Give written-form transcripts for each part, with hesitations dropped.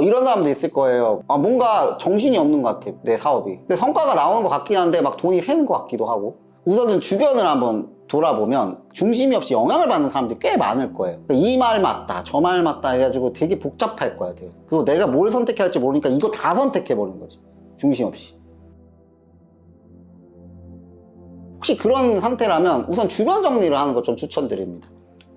이런 사람도 있을 거예요. 뭔가 정신이 없는 것 같아, 내 사업이. 근데 성과가 나오는 것 같긴 한데 막 돈이 새는 것 같기도 하고. 우선은 주변을 한번 돌아보면 중심이 없이 영향을 받는 사람들이 꽤 많을 거예요. 이 말 맞다, 저 말 맞다 해가지고 되게 복잡할 거야, 되게. 그리고 내가 뭘 선택해야 할지 모르니까 이거 다 선택해버리는 거지, 중심 없이. 혹시 그런 상태라면 우선 주변 정리를 하는 거 좀 추천드립니다.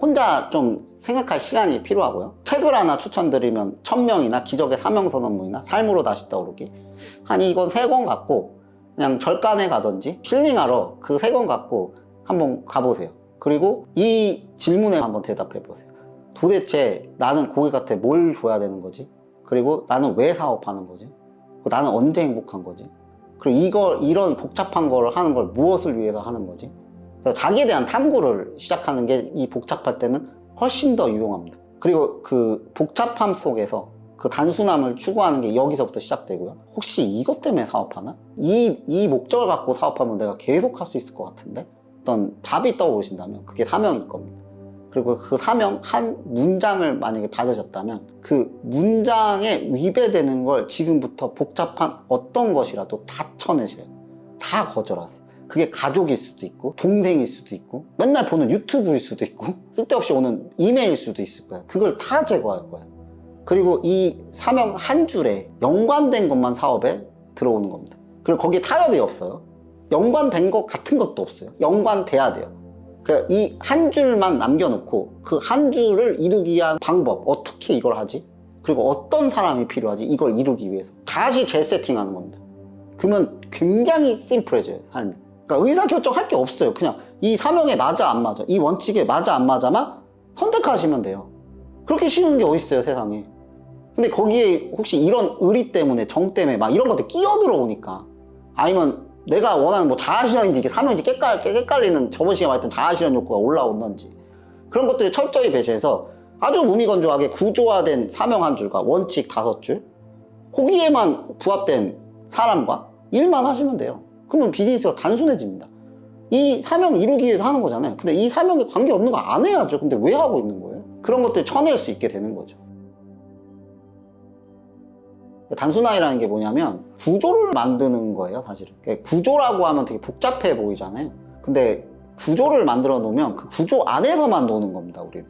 혼자 좀 생각할 시간이 필요하고요. 책을 하나 추천드리면 천명이나 기적의 사명선언문이나 삶으로 다시 떠오르기. 한 이건 3권 갖고 그냥 절간에 가든지 힐링하러 그 3권 갖고 한번 가보세요. 그리고 이 질문에 한번 대답해 보세요. 도대체 나는 고객한테 뭘 줘야 되는 거지? 그리고 나는 왜 사업하는 거지? 그리고 나는 언제 행복한 거지? 그리고 이런 복잡한 걸 하는 걸 무엇을 위해서 하는 거지? 자기에 대한 탐구를 시작하는 게 이 복잡할 때는 훨씬 더 유용합니다. 그리고 그 복잡함 속에서 그 단순함을 추구하는 게 여기서부터 시작되고요. 혹시 이것 때문에 사업하나? 이 목적을 갖고 사업하면 내가 계속 할 수 있을 것 같은데? 어떤 답이 떠오르신다면 그게 사명일 겁니다. 그리고 그 사명 한 문장을 만약에 받으셨다면 그 문장에 위배되는 걸 지금부터 복잡한 어떤 것이라도 다 쳐내세요. 다 거절하세요. 그게 가족일 수도 있고 동생일 수도 있고 맨날 보는 유튜브일 수도 있고 쓸데없이 오는 이메일일 수도 있을 거예요. 그걸 다 제거할 거예요. 그리고 이 사명 한 줄에 연관된 것만 사업에 들어오는 겁니다. 그리고 거기에 타협이 없어요. 연관된 것 같은 것도 없어요. 연관돼야 돼요. 그러니까 이 한 줄만 남겨놓고 그 한 줄을 이루기 위한 방법, 어떻게 이걸 하지? 그리고 어떤 사람이 필요하지? 이걸 이루기 위해서 다시 재세팅하는 겁니다. 그러면 굉장히 심플해져요, 삶이. 그러니까 의사결정할 게 없어요. 그냥 이 사명에 맞아 안 맞아, 이 원칙에 맞아 안 맞아만 선택하시면 돼요. 그렇게 쉬운 게 어딨어요, 세상에. 근데 거기에 혹시 이런 의리 때문에, 정 때문에 막 이런 것들 끼어들어오니까, 아니면 내가 원하는 뭐 자아실현인지 이게 사명인지 헷갈리는, 저번 시간에 말했던 자아실현 욕구가 올라오는지, 그런 것들을 철저히 배제해서 아주 무미건조하게 구조화된 사명 한 줄과 원칙 5줄, 거기에만 부합된 사람과 일만 하시면 돼요. 그러면 비즈니스가 단순해집니다. 이 사명 이루기 위해서 하는 거잖아요. 근데 이 사명에 관계없는 거 안 해야죠. 근데 왜 하고 있는 거예요? 그런 것들 쳐낼 수 있게 되는 거죠. 단순화이라는 게 뭐냐면 구조를 만드는 거예요, 사실은. 구조라고 하면 되게 복잡해 보이잖아요. 근데 구조를 만들어 놓으면 그 구조 안에서만 노는 겁니다, 우리는.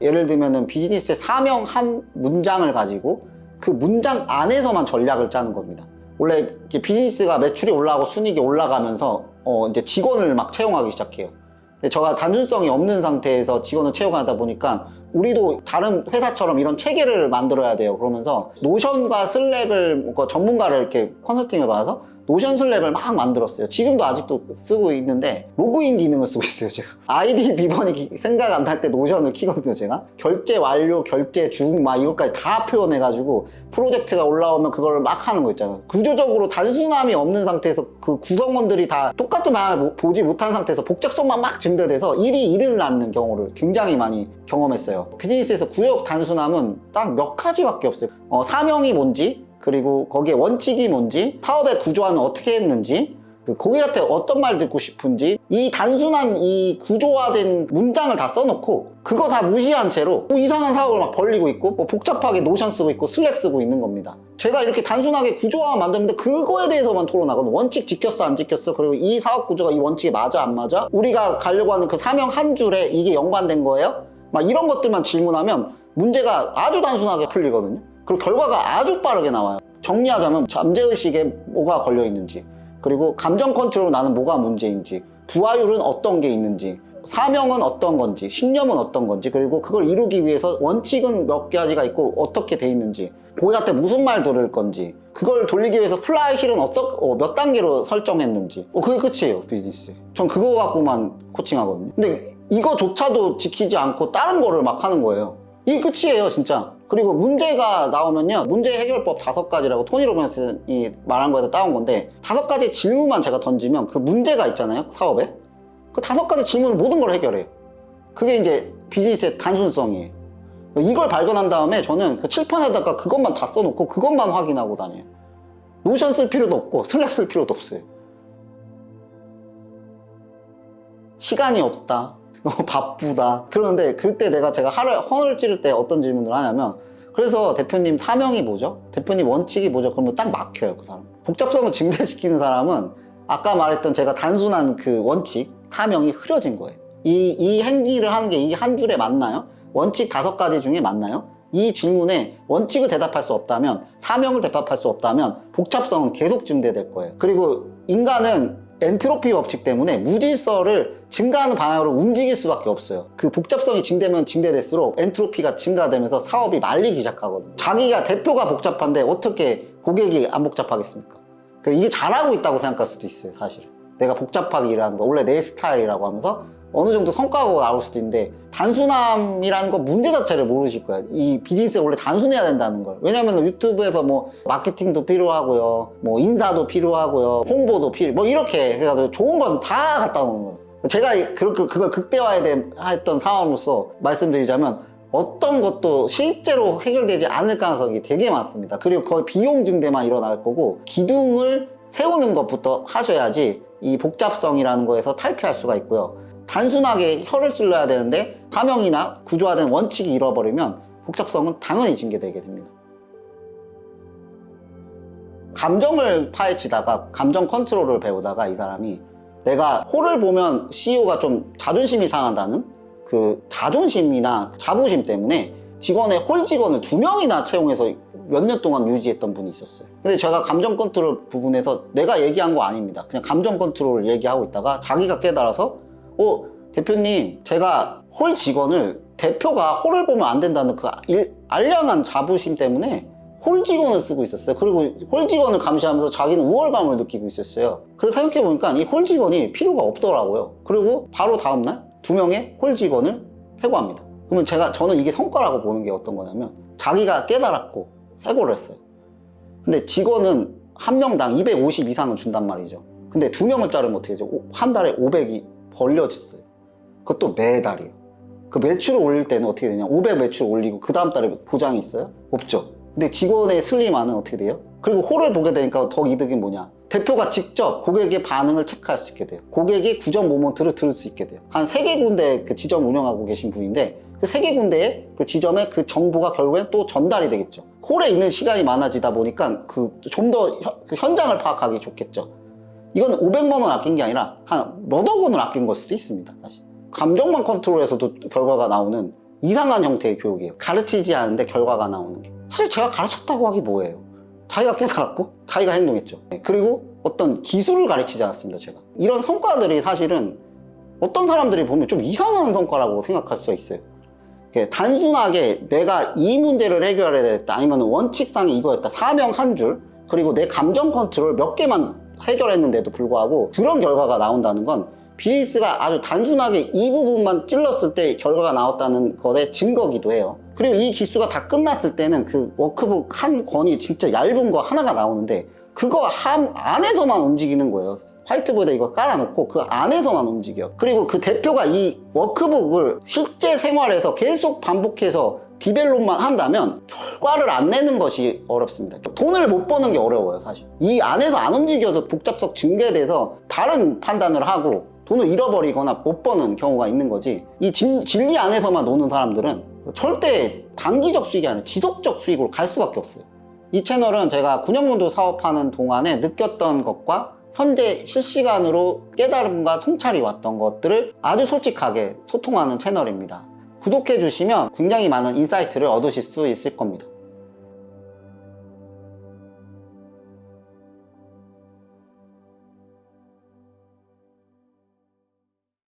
예를 들면은 비즈니스의 사명 한 문장을 가지고 그 문장 안에서만 전략을 짜는 겁니다. 원래 비즈니스가 매출이 올라가고 순이익이 올라가면서 이제 직원을 막 채용하기 시작해요. 근데 제가 단순성이 없는 상태에서 직원을 채용하다 보니까 우리도 다른 회사처럼 이런 체계를 만들어야 돼요. 그러면서 노션과 슬랙을 전문가를 이렇게 컨설팅을 받아서 노션 슬랙을 막 만들었어요. 지금도 아직도 쓰고 있는데 로그인 기능을 쓰고 있어요, 제가. 아이디 비번이 생각 안 날 때 노션을 키거든요, 제가. 결제 완료, 결제 중 막 이것까지 다 표현해가지고 프로젝트가 올라오면 그걸 막 하는 거 있잖아요. 구조적으로 단순함이 없는 상태에서 그 구성원들이 다 똑같은 방향을 보지 못한 상태에서 복잡성만 막 증대돼서 일이 일을 낳는 경우를 굉장히 많이 경험했어요. 비즈니스에서 구역 단순함은 딱 몇 가지밖에 없어요. 사명이 뭔지, 그리고 거기에 원칙이 뭔지, 사업의 구조화는 어떻게 했는지, 고객한테 어떤 말 듣고 싶은지, 이 단순한 이 구조화된 문장을 다 써놓고 그거 다 무시한 채로 뭐 이상한 사업을 막 벌리고 있고 뭐 복잡하게 노션 쓰고 있고 슬랙 쓰고 있는 겁니다. 제가 이렇게 단순하게 구조화 만드는데 그거에 대해서만 토론하거든요. 원칙 지켰어 안 지켰어, 그리고 이 사업 구조가 이 원칙에 맞아 안 맞아, 우리가 가려고 하는 그 사명 한 줄에 이게 연관된 거예요? 막 이런 것들만 질문하면 문제가 아주 단순하게 풀리거든요. 그리고 결과가 아주 빠르게 나와요. 정리하자면 잠재의식에 뭐가 걸려 있는지, 그리고 감정 컨트롤 나는 뭐가 문제인지, 부하율은 어떤 게 있는지, 사명은 어떤 건지, 신념은 어떤 건지, 그리고 그걸 이루기 위해서 원칙은 몇 가지가 있고 어떻게 돼 있는지, 고객한테 무슨 말 들을 건지, 그걸 돌리기 위해서 플라이힐은 몇 단계로 설정했는지, 그게 끝이에요, 비즈니스. 전 그거 갖고만 코칭하거든요. 근데 이거조차도 지키지 않고 다른 거를 막 하는 거예요. 이게 끝이에요, 진짜. 그리고 문제가 나오면요, 문제 해결법 5가지라고 토니 로빈슨이 말한 거에서 따온 건데, 5가지 질문만 제가 던지면 그 문제가 있잖아요, 사업에. 그 5가지 질문을 모든 걸 해결해요. 그게 이제 비즈니스의 단순성이에요. 이걸 발견한 다음에 저는 그 칠판에다가 그것만 다 써놓고 그것만 확인하고 다녀요. 노션 쓸 필요도 없고 슬랙 쓸 필요도 없어요. 시간이 없다, 너무 바쁘다, 그러는데 그때 제가 허를 찌를 때 어떤 질문을 하냐면, 그래서 대표님 사명이 뭐죠? 대표님 원칙이 뭐죠? 그러면 딱 막혀요, 그 사람. 복잡성을 증대시키는 사람은 아까 말했던 제가 단순한 그 원칙, 사명이 흐려진 거예요. 이 행위를 하는 게 이게 한 줄에 맞나요? 원칙 5가지 중에 맞나요? 이 질문에 원칙을 대답할 수 없다면, 사명을 대답할 수 없다면 복잡성은 계속 증대될 거예요. 그리고 인간은 엔트로피 법칙 때문에 무질서를 증가하는 방향으로 움직일 수밖에 없어요. 그 복잡성이 증대면 증대될수록 엔트로피가 증가되면서 사업이 말리기 시작하거든요. 자기가 대표가 복잡한데 어떻게 고객이 안 복잡하겠습니까? 이게 잘하고 있다고 생각할 수도 있어요, 사실은. 내가 복잡하게 일하는 거 원래 내 스타일이라고 하면서 어느 정도 성과가 나올 수도 있는데, 단순함이라는 거 문제 자체를 모르실 거야. 이 비즈니스가 원래 단순해야 된다는 걸. 왜냐면 유튜브에서 뭐 마케팅도 필요하고요, 뭐 인사도 필요하고요, 홍보도 뭐 이렇게 해가지고 좋은 건 다 갖다 놓는 거예요. 제가 그걸 극대화했던 상황으로서 말씀드리자면, 어떤 것도 실제로 해결되지 않을 가능성이 되게 많습니다. 그리고 거의 비용 증대만 일어날 거고, 기둥을 세우는 것부터 하셔야지 이 복잡성이라는 거에서 탈피할 수가 있고요. 단순하게 혀를 찔러야 되는데 사명이나 구조화된 원칙이 잃어버리면 복잡성은 당연히 징계되게 됩니다. 감정을 파헤치다가 감정 컨트롤을 배우다가 이 사람이, 내가 홀을 보면 CEO가 좀 자존심이 상한다는 그 자존심이나 자부심 때문에 직원의 홀 직원을 2명이나 채용해서 몇 년 동안 유지했던 분이 있었어요. 근데 제가 감정 컨트롤 부분에서 내가 얘기한 거 아닙니다. 그냥 감정 컨트롤을 얘기하고 있다가 자기가 깨달아서, 대표님, 제가 홀 직원을, 대표가 홀을 보면 안 된다는 그 알량한 자부심 때문에 홀 직원을 쓰고 있었어요. 그리고 홀 직원을 감시하면서 자기는 우월감을 느끼고 있었어요. 그래서 생각해보니까 이 홀 직원이 필요가 없더라고요. 그리고 바로 다음날 2명의 홀 직원을 해고합니다. 그러면 저는 이게 성과라고 보는 게 어떤 거냐면, 자기가 깨달았고 해고를 했어요. 근데 직원은 한 명당 250 이상은 준단 말이죠. 근데 2명을 자르면 어떻게 되죠? 한 달에 500이 벌려졌어요. 그것도 매달이에요. 그 매출을 올릴 때는 어떻게 되냐? 500 매출 올리고 그 다음 달에 보장이 있어요? 없죠. 근데 직원의 슬림화는 어떻게 돼요? 그리고 홀을 보게 되니까 더 이득이 뭐냐? 대표가 직접 고객의 반응을 체크할 수 있게 돼요. 고객의 구정 모먼트를 들을 수 있게 돼요. 한 3개 군데 그 지점 운영하고 계신 분인데, 그 3개 군데의 그 지점의 그 정보가 결국엔 또 전달이 되겠죠. 홀에 있는 시간이 많아지다 보니까 좀 더 현장을 파악하기 좋겠죠. 이건 500만 원 아낀 게 아니라 한 몇억 원을 아낀 걸 수도 있습니다, 사실. 감정만 컨트롤해서도 결과가 나오는 이상한 형태의 교육이에요. 가르치지 않는데 결과가 나오는 게. 사실 제가 가르쳤다고 하기 뭐예요. 자기가 깨달았고 자기가 행동했죠. 그리고 어떤 기술을 가르치지 않았습니다, 제가. 이런 성과들이 사실은 어떤 사람들이 보면 좀 이상한 성과라고 생각할 수가 있어요. 단순하게 내가 이 문제를 해결해야 되겠다, 아니면 원칙상이 이거였다, 사명 한 줄, 그리고 내 감정 컨트롤 몇 개만 해결했는데도 불구하고 그런 결과가 나온다는 건 비즈니스가 아주 단순하게 이 부분만 찔렀을 때 결과가 나왔다는 것의 증거기도 해요. 그리고 이 기수가 다 끝났을 때는 그 워크북 한 권이 진짜 얇은 거 하나가 나오는데, 그거 안에서만 움직이는 거예요. 화이트보드에 이거 깔아놓고 그 안에서만 움직여. 그리고 그 대표가 이 워크북을 실제 생활에서 계속 반복해서 디벨롭만 한다면 결과를 안 내는 것이 어렵습니다. 돈을 못 버는 게 어려워요, 사실. 이 안에서 안 움직여서 복잡성 증대돼서 다른 판단을 하고 돈을 잃어버리거나 못 버는 경우가 있는 거지, 이 진리 안에서만 노는 사람들은 절대 단기적 수익이 아니라 지속적 수익으로 갈 수밖에 없어요. 이 채널은 제가 9년 정도 사업하는 동안에 느꼈던 것과 현재 실시간으로 깨달음과 통찰이 왔던 것들을 아주 솔직하게 소통하는 채널입니다. 구독해 주시면 굉장히 많은 인사이트를 얻으실 수 있을 겁니다.